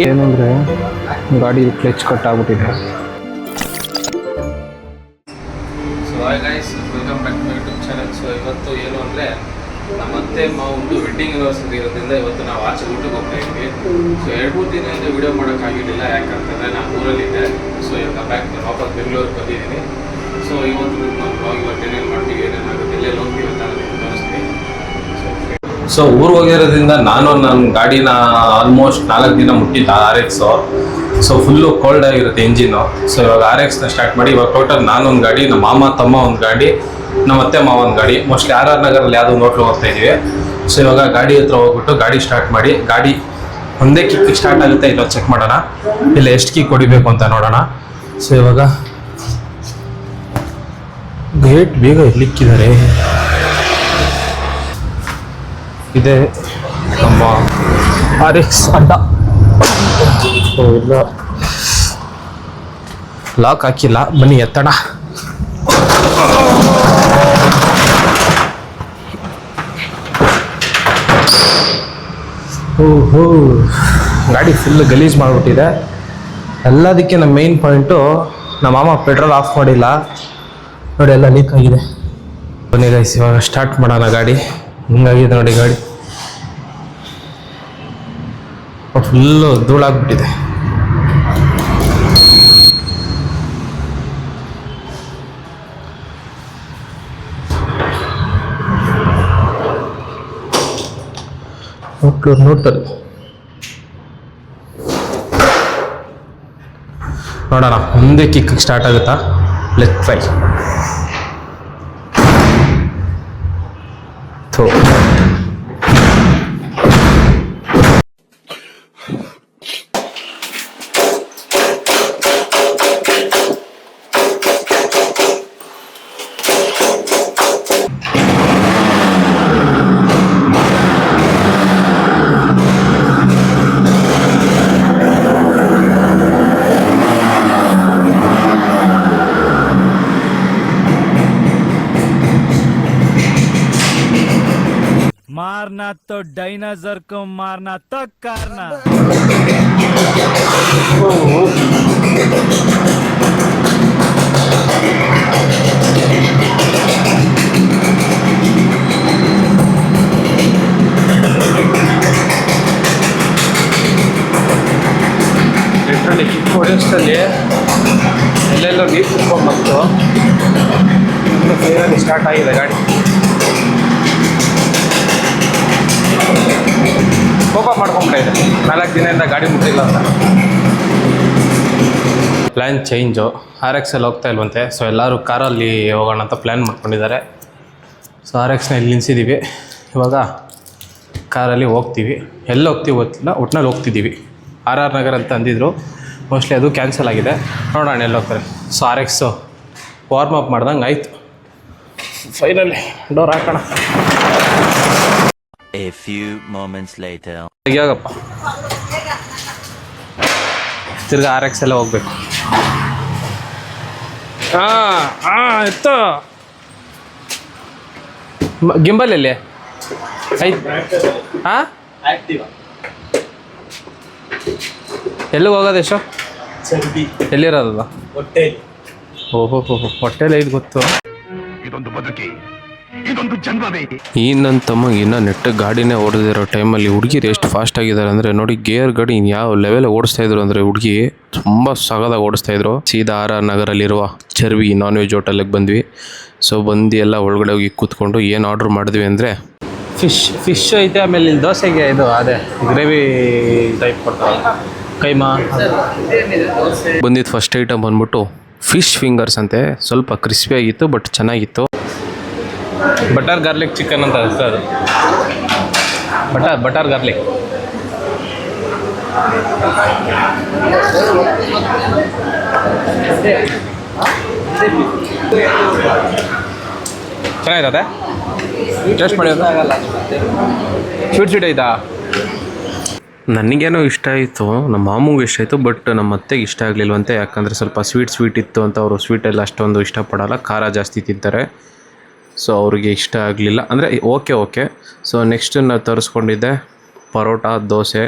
ಏನಂದರೆ ಗಾಡಿ clutch cut ಆಗ್ಬಿಟ್ಟಿದೆ. So hi guys, welcome back to YouTube channel. So ಇವತ್ತು ಏನು ಅಂದರೆ ನಮ್ಮ ಅತ್ತೆ ಮಾವಂದು ವೆಡ್ಡಿಂಗ್ ಆನಿವರ್ಸರಿ ಇರೋದ್ರಿಂದ ಇವತ್ತು ನಾವು ಆಚೆ ಊಟಕ್ಕೆ ಹೋಗ್ತಾ ಇದ್ವಿ. ಸೊ 2-3 ದಿನದಿಂದ ವೀಡಿಯೋ ಮಾಡೋಕ್ಕಾಗಿರಲಿಲ್ಲ, ಯಾಕಂತಂದರೆ ನಾನು ಊರಲ್ಲಿದ್ದೆ. ಸೊ ಇವಾಗ ವಾಪಸ್ ಬೆಂಗಳೂರಿಗೆ ಬಂದಿದ್ದೀನಿ. ಸೊ ಇವತ್ತು ನಾವು ಬ್ಲಾಗ್ ಇವತ್ತು ಏನೇನು ಮಾಡ್ತೀವಿ, ಏನೇನಾಗುತ್ತೆ, ಎಲ್ಲೆಲ್ಲಿ ಹೋಗ್ತೀವಿ ಅಂತ ನಾನು ತೋರಿಸ್ತೀನಿ. ಸೊ ಊರು ಹೋಗಿರೋದ್ರಿಂದ ನಾನು ನನ್ನ ಗಾಡಿನ ಆಲ್ಮೋಸ್ಟ್ 4 ದಿನ ಮುಟ್ಟಿದ್ದ RX. ಸೊ ಫುಲ್ಲು ಕೋಲ್ಡ್ ಆಗಿರುತ್ತೆ ಇಂಜಿನ್ನು. ಸೊ ಇವಾಗ RX ಸ್ಟಾರ್ಟ್ ಮಾಡಿ ಇವಾಗ ಟೋಟಲ್ ನಾನೊಂದು ಗಾಡಿ, ನಮ್ಮ ಮಾಮ ತಮ್ಮ ಒಂದು ಗಾಡಿ, ನಮ್ಮ ಅತ್ತೆ ಮಾವ ಒಂದು ಗಾಡಿ, ಮೋಸ್ಟ್ಲಿ RR ನಗರಲ್ಲಿ ಯಾವುದೋ ಹೋಟ್ಲು ಹೋಗ್ತಾ ಇದ್ದೀವಿ. ಸೊ ಇವಾಗ ಗಾಡಿ ಹತ್ರ ಹೋಗ್ಬಿಟ್ಟು ಗಾಡಿ ಸ್ಟಾರ್ಟ್ ಮಾಡಿ, ಗಾಡಿ ಒಂದೇ ಕಿಕ್ ಸ್ಟಾರ್ಟ್ ಆಗುತ್ತೆ ಇಲ್ಲ ಚೆಕ್ ಮಾಡೋಣ, ಇಲ್ಲ ಎಷ್ಟು ಕಿಕ್ ಹೊಡಿಬೇಕು ಅಂತ ನೋಡೋಣ. ಸೊ ಇವಾಗ ಗೇಟ್ ಬೇಗ ಇಲ್ಲಿಕ್ಕಿದ್ದಾರೆ. ಇದೆ ನಮ್ಮ RX ಅಡ್ಡ. ಇಲ್ಲ ಲಾಕ್ ಹಾಕಿಲ್ಲ, ಬನ್ನಿ ಎತ್ತಡ. ಓಹೋ, ಗಾಡಿ ಫುಲ್ ಗಲೀಜ್ ಮಾಡಿಬಿಟ್ಟಿದೆ. ಎಲ್ಲದಕ್ಕೆ ನಮ್ಮ ಮೇನ್ ಪಾಯಿಂಟು, ನಮ್ಮ ಮಾಮ ಪೆಟ್ರೋಲ್ ಆಫ್ ಮಾಡಿಲ್ಲ ನೋಡಿ, ಎಲ್ಲ ಲೀಕ್ ಆಗಿದೆ. ಬನ್ನಿ ಗೈಸ್ ಇವಾಗ ಸ್ಟಾರ್ಟ್ ಮಾಡೋಣ. ಗಾಡಿ ಹಿಂಗಾಗಿದೆ ನೋಡಿ, ಗಾಡಿ ಫುಲ್ಲು ಧೂಳಾಗ್ಬಿಟ್ಟಿದೆ. ನ್ಯೂಟ್ರಲ್ ನೋಡೋಣ, ಒಂದೇ ಕಿಕ್ ಸ್ಟಾರ್ಟ್ ಆಗುತ್ತಾ. Let try. मारना तो डायनासोर को मारना तो करना. ಲಿಟ್ರಲಿ ಕಿಕ್ ಹೊಡೆಯೋಷ್ಟರಲ್ಲಿ ಎಲ್ಲೆಲ್ಲೋ ನೀರು ಕುತ್ಕೊಂಡ್ಬಂತು. ಫೈನಲಿ ಸ್ಟಾರ್ಟ್ ಆಗಿದೆ ಗಾಡಿ. ಕೋಪ ಮಾಡ್ಕೊಂಡ್ಬಿಟ್ಟಿದೆ, 4 ದಿನದಿಂದ ಗಾಡಿ ಮುಟ್ಟಿಲ್ಲ ಅಂತ. ಪ್ಲ್ಯಾನ್ ಚೇಂಜು, RX ಹೋಗ್ತಾ ಇಲ್ವಂತೆ. ಸೊ ಎಲ್ಲರೂ ಕಾರಲ್ಲಿ ಹೋಗೋಣ ಅಂತ ಪ್ಲ್ಯಾನ್ ಮಾಡ್ಕೊಂಡಿದ್ದಾರೆ. ಸೊ RX ಇಲ್ಲಿ ನಿಲ್ಸಿದ್ದೀವಿ. ಇವಾಗ ಕಾರಲ್ಲಿ ಹೋಗ್ತೀವಿ. ಎಲ್ಲಿ ಹೋಗ್ತೀವಿ ಗೊತ್ತಿಲ್ಲ, ಒಟ್ಟಿನಲ್ಲಿ ಹೋಗ್ತಿದ್ದೀವಿ. RR ನಗರ ಅಂತ ಅಂದಿದ್ರು, ಮೋಸ್ಟ್ಲಿ ಅದು ಕ್ಯಾನ್ಸಲ್ ಆಗಿದೆ. ನೋಡೋಣ ಎಲ್ಲಿ ಹೋಗ್ತಾರೆ. ಸೊ RX ವಾರ್ಮ್ ಅಪ್ ಮಾಡ್ದಂಗೆ ಆಯಿತು. ಫೈನಲಿ ಡೋರ್ ಹಾಕೋಣ. A few moments later. ಯಾಗಪ್ಪ ತಿರ್ಗಾ RX ಎಲ್ಲ ಹೋಗ್ಬೇಕು. ಎತ್ತು ಗಿಂಬಲ್ ಎಲ್ಲಿ ಐತೆ? ಎಲ್ಲಿಗೆ ಹೋಗೋದು? ಎಷ್ಟು ಎಲ್ಲಿರೋದಲ್ಲ? ಓಹೋ ಹೊಟ್ಟೆಲಿ ಐದು ಗೊತ್ತು. ಇದೊಂದು ಬದುಕಿ, ಇದೊಂದು ಜನ್ಮವೇ. ಈ ನನ್ನ ತಮ್ಮಗೆ ಇನ್ನೂ ನೆಟ್ಟ ಗಾಡಿನೇ ಓಡಿದಿರೋ ಟೈಮಲ್ಲಿ ಹುಡುಗಿರು ಎಷ್ಟು ಫಾಸ್ಟ್ ಆಗಿದ್ದಾರೆ ಅಂದರೆ ನೋಡಿ, ಗೇರ್ ಗಾಡಿ ಯಾವ ಲೆವೆಲ್ ಓಡಿಸ್ತಾ ಇದ್ರು ಅಂದರೆ ಹುಡುಗಿ ತುಂಬ ಸಗದಾಗಿ ಓಡಿಸ್ತಾ ಇದ್ರು. ಸೀದಾ RR ನಗರಲ್ಲಿರುವ ಚರ್ವಿ ನಾನ್ ವೆಜ್ ಹೋಟೆಲಿಗೆ ಬಂದ್ವಿ. ಸೊ ಬಂದು ಎಲ್ಲ ಒಳಗಡೆ ಹೋಗಿ ಕೂತ್ಕೊಂಡು ಏನು ಆರ್ಡ್ರ್ ಮಾಡಿದ್ವಿ ಅಂದರೆ ಫಿಶ್ ಐತೆ, ಆಮೇಲೆ ಇಲ್ಲಿ ದೋಸೆಗೆ ಇದು ಅದೇ ಗ್ರೇವಿ ಟೈಪ್ ಕೊಡ್ತಾರೆ, ಕೈಮಾ. ಬಂದಿದ್ದು ಫಸ್ಟ್ ಐಟಮ್ ಬಂದ್ಬಿಟ್ಟು ಫಿಶ್ ಫಿಂಗರ್ಸ್ ಅಂತೆ. ಸ್ವಲ್ಪ ಕ್ರಿಸ್ಪಿ ಆಗಿತ್ತು, ಬಟ್ ಚೆನ್ನಾಗಿತ್ತು. ಬಟರ್ ಗಾರ್ಲಿಕ್ ಚಿಕನ್ ಅಂತ ಅದು, ಬಟರ್ ಗಾರ್ಲಿಕ್. ಚೆನ್ನಾಗಿರುತ್ತೆ, ಟೇಸ್ಟ್ ಮಾಡಿ. ಸ್ವೀಟ್ ಐತಾ? ನನಗೇನೋ ಇಷ್ಟ ಆಯಿತು, ನಮ್ಮ ಮಾಮೂಗೆ ಇಷ್ಟ ಆಯಿತು, ಬಟ್ ನಮ್ಮ ಅತ್ತೆಗೆ ಇಷ್ಟ ಆಗಲಿಲ್ವಂತೆ. ಯಾಕಂದರೆ ಸ್ವಲ್ಪ ಸ್ವೀಟ್ ಇತ್ತು ಅಂತ. ಅವರು ಸ್ವೀಟೆಲ್ಲ ಅಷ್ಟೊಂದು ಇಷ್ಟಪಡಲ್ಲ, ಖಾರ ಜಾಸ್ತಿ ತಿಂತಾರೆ. ಸೊ ಅವ್ರಿಗೆ ಇಷ್ಟ ಆಗಲಿಲ್ಲ ಅಂದರೆ ಓಕೆ. ಸೊ ನೆಕ್ಸ್ಟ್ ನಾವು ತರಿಸ್ಕೊಂಡಿದ್ದೆ ಪರೋಟ, ದೋಸೆ.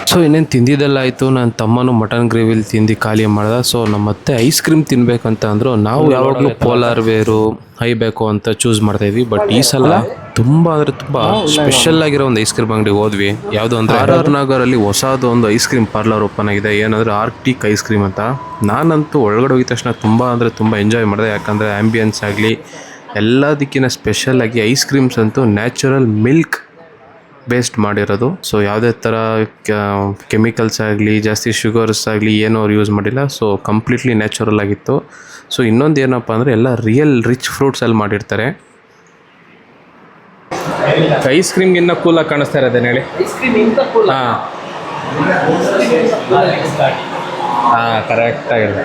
ಸೊ ಇನ್ನೇನು ತಿಂದಿದ್ದೆಲ್ಲ ಆಯಿತು. ನನ್ನ ತಮ್ಮನೂ ಮಟನ್ ಗ್ರೇವಿಲಿ ತಿಂದು ಖಾಲಿ ಮಾಡ್ದ. ಸೊ ನಮ್ಮ ಮತ್ತೆ ಐಸ್ ಕ್ರೀಮ್ ತಿನ್ಬೇಕಂತ ಅಂದರು. ನಾವು ಯಾವಾಗಲೂ ಪೋಲಾರ್ ವೇರು ಹೈ ಬೇಕು ಅಂತ ಚೂಸ್ ಮಾಡ್ತಾಯಿದ್ವಿ. ಬಟ್ ಈ ಸಲ ತುಂಬ ಅಂದರೆ ತುಂಬ ಸ್ಪೆಷಲ್ ಆಗಿರೋ ಒಂದು ಐಸ್ ಕ್ರೀಮ್ ಅಂಗಡಿಗೆ ಹೋದ್ವಿ. ಯಾವುದು ಅಂದರೆ RR ನಗರಲ್ಲಿ ಹೊಸದು ಒಂದು ಐಸ್ ಕ್ರೀಮ್ ಪಾರ್ಲರ್ ಓಪನ್ ಆಗಿದೆ. ಏನಂದರೆ ಆರ್ಟಿಕ್ ಐಸ್ ಕ್ರೀಮ್ ಅಂತ. ನಾನಂತೂ ಒಳಗಡೆ ಹೋಗಿದ ತಕ್ಷಣ ತುಂಬ ಅಂದರೆ ತುಂಬ ಎಂಜಾಯ್ ಮಾಡಿದೆ. ಯಾಕಂದರೆ ಆ್ಯಂಬಿಯನ್ಸ್ ಆಗಲಿ ಎಲ್ಲದಕ್ಕಿಂತ ಸ್ಪೆಷಲಾಗಿ ಐಸ್ ಕ್ರೀಮ್ಸ್ ಅಂತೂ ನ್ಯಾಚುರಲ್ ಮಿಲ್ಕ್ ಬೇಸ್ಡ್ ಮಾಡಿರೋದು. ಸೊ ಯಾವುದೇ ಥರ ಕೆಮಿಕಲ್ಸ್ ಆಗಲಿ ಜಾಸ್ತಿ ಶುಗರ್ಸ್ ಆಗಲಿ ಏನೂ ಅವ್ರು ಯೂಸ್ ಮಾಡಿಲ್ಲ. ಸೊ ಕಂಪ್ಲೀಟ್ಲಿ ನ್ಯಾಚುರಲ್ ಆಗಿತ್ತು. ಸೊ ಇನ್ನೊಂದು ಏನಪ್ಪ ಅಂದರೆ ಎಲ್ಲ ರಿಯಲ್ ರಿಚ್ ಫ್ರೂಟ್ಸಲ್ಲಿ ಮಾಡಿರ್ತಾರೆ. ಐಸ್ ಕ್ರೀಮ್ಗಿನ್ನ ಕೂಲಾಗಿ ಕಾಣಿಸ್ತಾ ಇರೋದೇನು ಹೇಳಿ? ಹಾಂ ಹಾಂ ಕರೆಕ್ಟಾಗಿದೆ.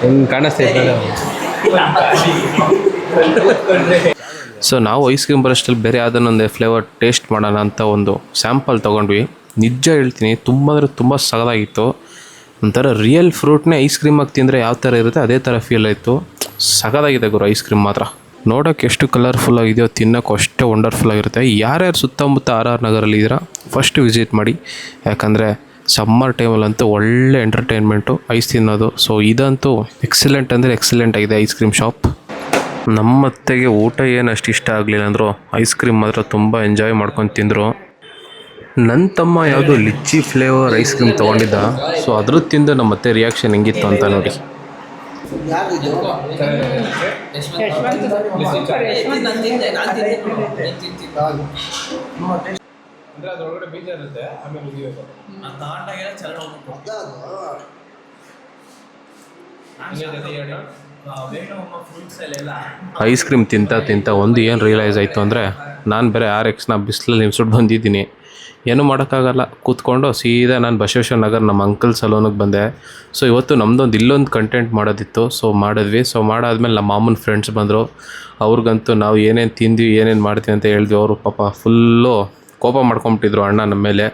ಹೆಂಗೆ ಕಾಣಿಸ್ತೈತೆ? ಸೊ ನಾವು ಐಸ್ ಕ್ರೀಮ್ ಬರೋಷ್ಟಲ್ಲಿ ಬೇರೆ ಅದನ್ನೊಂದು ಫ್ಲೇವರ್ ಟೇಸ್ಟ್ ಮಾಡೋಣ ಅಂತ ಒಂದು ಸ್ಯಾಂಪಲ್ ತೊಗೊಂಡ್ವಿ. ನಿಜ ಹೇಳ್ತೀನಿ, ತುಂಬ ಅಂದರೆ ತುಂಬ ಸಗದಾಗಿತ್ತು. ಒಂಥರ ರಿಯಲ್ ಫ್ರೂಟ್ನೇ ಐಸ್ ಕ್ರೀಮಾಗಿ ತಿಂದರೆ ಯಾವ ಥರ ಇರುತ್ತೆ ಅದೇ ಥರ ಫೀಲ್ ಆಯಿತು. ಸಗದಾಗಿದೆ ಗುರು ಐಸ್ ಕ್ರೀಮ್ ಮಾತ್ರ. ನೋಡೋಕ್ಕೆ ಎಷ್ಟು ಕಲರ್ಫುಲ್ ಆಗಿದೆಯೋ ತಿನ್ನೋಕ್ಕೂ ಅಷ್ಟೇ ವಂಡರ್ಫುಲ್ ಆಗಿರುತ್ತೆ. ಯಾರ್ಯಾರು ಸುತ್ತಮುತ್ತ RR ನಗರಲ್ಲಿ ಇದ್ದೀರಾ ಫಸ್ಟ್ ವಿಸಿಟ್ ಮಾಡಿ. ಯಾಕಂದರೆ ಸಮ್ಮರ್ ಟೈಮಲ್ಲಂತೂ ಒಳ್ಳೆ ಎಂಟರ್ಟೈನ್ಮೆಂಟು ಐಸ್ ತಿನ್ನೋದು. ಸೊ ಇದಂತೂ ಎಕ್ಸಲೆಂಟ್ ಅಂದರೆ ಎಕ್ಸಲೆಂಟ್ ಆಗಿದೆ ಐಸ್ ಕ್ರೀಮ್ ಶಾಪ್. ನಮ್ಮತ್ತೆಗೆ ಊಟ ಏನು ಅಷ್ಟು ಇಷ್ಟ ಆಗಲಿಲ್ಲ ಅಂದರು, ಐಸ್ ಕ್ರೀಮ್ ಮಾತ್ರ ತುಂಬ ಎಂಜಾಯ್ ಮಾಡ್ಕೊಂಡು ತಿಂದರು. ನನ್ನ ತಮ್ಮ ಯಾವುದು ಲಿಚ್ಚಿ ಫ್ಲೇವರ್ ಐಸ್ ಕ್ರೀಮ್ ತೊಗೊಂಡಿದ್ದ. ಸೊ ಅದ್ರ ತಿಂದು ನಮ್ಮತ್ತೆ ರಿಯಾಕ್ಷನ್ ಹೆಂಗಿತ್ತು ಅಂತ ನೋಡಿ. ಐಸ್ ಕ್ರೀಮ್ ತಿಂತ ಒಂದು ಏನು ರಿಯಲೈಸ್ ಆಯಿತು ಅಂದರೆ, ನಾನು ಬೇರೆ RXನ ಬಿಸಿಲಲ್ಲಿ ನಿಲ್ಸ್ಬಿಟ್ಟು ಬಂದಿದ್ದೀನಿ. ಏನೂ ಮಾಡೋಕ್ಕಾಗಲ್ಲ. ಕೂತ್ಕೊಂಡು ಸೀದಾ ನಾನು ಬಸವೇಶ್ವರ ನಗರ್ ನಮ್ಮ ಅಂಕಲ್ ಸಲೂನಿಗೆ ಬಂದೆ. ಸೊ ಇವತ್ತು ನಮ್ಮದೊಂದು ಇಲ್ಲೊಂದು ಕಂಟೆಂಟ್ ಮಾಡೋದಿತ್ತು. ಸೊ ಮಾಡಿದ್ವಿ. ಸೊ ಮಾಡಾದ್ಮೇಲೆ ನಮ್ಮ ಮಾಮನ ಫ್ರೆಂಡ್ಸ್ ಬಂದರು. ಅವ್ರಿಗಂತೂ ನಾವು ಏನೇನು ತಿಂದ್ವಿ ಏನೇನು ಮಾಡ್ತೀವಿ ಅಂತ ಹೇಳಿದ್ವಿ. ಅವರು ಪಾಪ ಫುಲ್ಲು ಕೋಪ ಮಾಡ್ಕೊಂಬಿಟ್ಟಿದ್ರು ಅಣ್ಣ ನಮ್ಮ ಮೇಲೆ.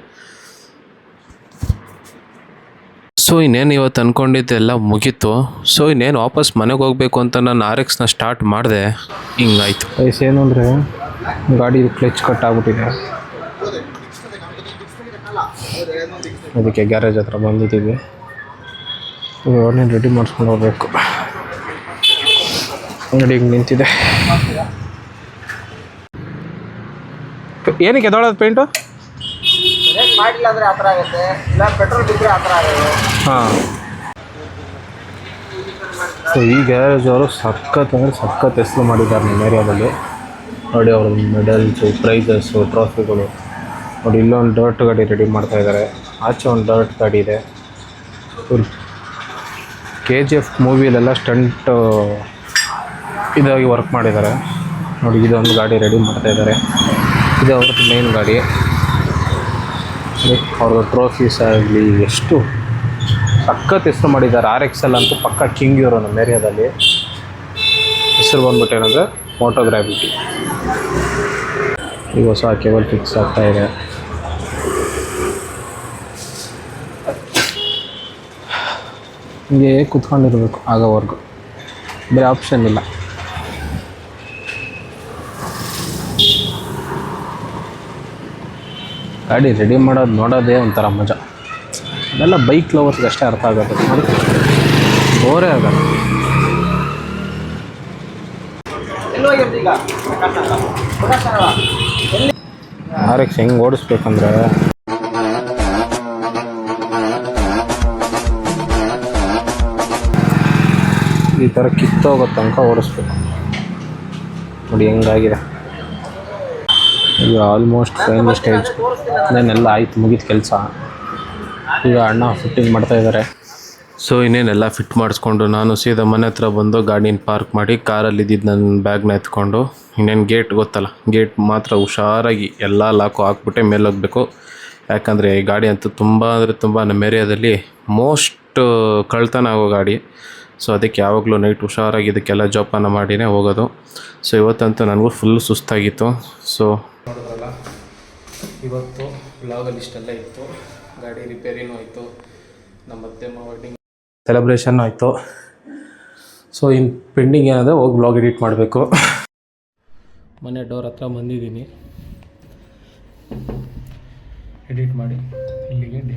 ಸೊ ಇನ್ನೇನು ಇವತ್ತು ಅಂದ್ಕೊಂಡಿದ್ದೆಲ್ಲ ಮುಗೀತು. ಸೊ ಇನ್ನೇನು ವಾಪಸ್ ಮನೆಗೆ ಹೋಗಬೇಕು ಅಂತ ನಾನು RXನ ಸ್ಟಾರ್ಟ್ ಮಾಡಿದೆ. ಹಿಂಗಾಯ್ತು. ಐಸ್ ಏನು ಅಂದರೆ ಗಾಡಿ ಕ್ಲಚ್ ಕಟ್ ಆಗ್ಬಿಟ್ಟಿದೆ. ಅದಕ್ಕೆ ಗ್ಯಾರೇಜ್ ಹತ್ರ ಬಂದಿದ್ದೀವಿ. ಅವನ್ನೇ ರೆಡಿ ಮಾಡಿಸ್ಕೊಂಡು ಹೋಗ್ಬೇಕು. ಅಂಗಡಿ ಹಿಂಗೆ ನಿಂತಿದೆ. ಏನಕ್ಕೆ ಎದೊಳೋದು ಪೇಂಟು? ಮಾಡಿಲ್ಲ ಅಂದರೆ ಆ ಥರ ಆಗುತ್ತೆ, ಇಲ್ಲ ಪೆಟ್ರೋಲ್ ಬಿದ್ದರೆ ಆ ಥರ ಆಗುತ್ತೆ. ಹಾಂ. ಸೊ ಈ ಗ್ಯಾರೇಜ್ ಅವರು ಸಖತ್ ಅಂದರೆ ಸಖತ್ ಹೆಸರು ಮಾಡಿದ್ದಾರೆ ನಮ್ಮ ಏರಿಯಾದಲ್ಲಿ. ನೋಡಿ ಅವ್ರ ಮೆಡಲ್ಸು, ಪ್ರೈಸಸ್ಸು, ಟ್ರಾಫಿಗಳು. ನೋಡಿ ಇಲ್ಲೊಂದು ಡರ್ಟ್ ಗಾಡಿ ರೆಡಿ ಮಾಡ್ತಾಯಿದ್ದಾರೆ. ಆಚೆ ಒಂದು ಡರ್ಟ್ ಗಾಡಿ ಇದೆ. ಇವ್ರು KGF ಮೂವಿಲೆಲ್ಲ ಸ್ಟಂಟ್ ಇದಾಗಿ ವರ್ಕ್ ಮಾಡಿದ್ದಾರೆ. ನೋಡಿ ಇದೊಂದು ಗಾಡಿ ರೆಡಿ ಮಾಡ್ತಾಯಿದ್ದಾರೆ. ಇದು ಅವ್ರದ್ದು ಮೇನ್ ಗಾಡಿ. ಅವ್ರದ್ದು ಟ್ರೋಫೀಸ್ ಆಗಲಿ ಎಷ್ಟು ಸಖತ್ ಹೆಸರು ಮಾಡಿದ್ದಾರೆ. RXL ಅಂತೂ ಪಕ್ಕ ಕಿಂಗ್ ಇವರು ನಮ್ಮ ಏರಿಯಾದಲ್ಲಿ. ಹೆಸರು ಬಂದ್ಬಿಟ್ಟು ಏನಂದರೆ ಮೋಟೋಗ್ರಾವಿಟಿ. ಈಗ ಹೊಸ ಕೇಬಲ್ ಫಿಕ್ಸ್ ಆಗ್ತಾಯಿದೆ. ಹಿಂಗೆ ಕೂತ್ಕೊಂಡಿರ್ಬೇಕು ಆಗೋವರೆಗೂ, ಬೇರೆ ಆಪ್ಷನ್ ಇಲ್ಲ. ಗಾಡಿ ರೆಡಿ ಮಾಡೋದು ನೋಡೋದೇ ಒಂಥರ ಮಜಾ. ಅದೆಲ್ಲ ಬೈಕ್ ಲವರ್ಸ್ಗೆ ಅಷ್ಟೇ ಅರ್ಥ ಆಗುತ್ತೆ. ಬೋರೇ ಆಗಲ್ಲ. RX ಹೆಂಗೆ ಓಡಿಸ್ಬೇಕಂದ್ರೆ ಈ ಥರ ಕಿತ್ತೋಗೋ ತನಕ ಓಡಿಸ್ಬೇಕು. ನೋಡಿ ಹೆಂಗಾಗಿದೆ. ಈಗ ಆಲ್ಮೋಸ್ಟ್ ಫೈನಲ್ ಸ್ಟೇಜ್. ಇನ್ನೇನೆಲ್ಲ ಆಯ್ತು, ಮುಗಿದ ಕೆಲಸ. ಈಗ ಅಣ್ಣ ಫಿಟ್ಟಿಂಗ್ ಮಾಡ್ತಾಯಿದ್ದಾರೆ. ಸೊ ಇನ್ನೇನೆಲ್ಲ ಫಿಟ್ ಮಾಡಿಸ್ಕೊಂಡು ನಾನು ಸೀದಾ ಮನೆ ಹತ್ರ ಬಂದು ಗಾಡಿನ ಪಾರ್ಕ್ ಮಾಡಿ ಕಾರಲ್ಲಿ ಇದ್ದಿದ್ದು ನನ್ನ ಬ್ಯಾಗ್ನ ಎತ್ಕೊಂಡು, ಇನ್ನೇನು ಗೇಟ್ ಗೊತ್ತಲ್ಲ, ಗೇಟ್ ಮಾತ್ರ ಹುಷಾರಾಗಿ ಎಲ್ಲ ಲಾಕು ಹಾಕ್ಬಿಟ್ಟೆ ಮೇಲೆ ಹೋಗಬೇಕು. ಯಾಕಂದರೆ ಈ ಗಾಡಿ ಅಂತೂ ತುಂಬ ಅಂದರೆ ತುಂಬ ನಮ್ಮ ಏರಿಯಾದಲ್ಲಿ ಮೋಸ್ಟ್ ಕಳ್ತನ ಆಗೋ ಗಾಡಿ. ಸೊ ಅದಕ್ಕೆ ಯಾವಾಗಲೂ ನೈಟ್ ಹುಷಾರಾಗಿ ಇದಕ್ಕೆಲ್ಲ ಜೋಪಾನ ಮಾಡಿನೇ ಹೋಗೋದು. ಸೊ ಇವತ್ತಂತೂ ನನಗೂ ಫುಲ್ ಸುಸ್ತಾಗಿತ್ತು. ಸೊ ನೋಡೋದಲ್ಲ, ಇವತ್ತು ವ್ಲಾಗಲ್ಲಿ ಇಷ್ಟೆಲ್ಲ ಇತ್ತು. ಗಾಡಿ ರಿಪೇರಿನೂ ಆಯಿತು, ನಮ್ಮ ಅತ್ತೆ ಮಾವ ವೆಡ್ಡಿಂಗ್ ಸೆಲೆಬ್ರೇಷನ್ ಆಯಿತು. ಸೊ ಇನ್ನು ಪೆಂಡಿಂಗ್ ಏನಂದರೆ ಹೋಗಿ ವ್ಲಾಗ್ ಎಡಿಟ್ ಮಾಡಬೇಕು. ಮನೆ ಡೋರ್ ಹತ್ರ ಬಂದಿದ್ದೀನಿ. ಎಡಿಟ್ ಮಾಡಿ ಇಲ್ಲಿಗೆ ಡೇ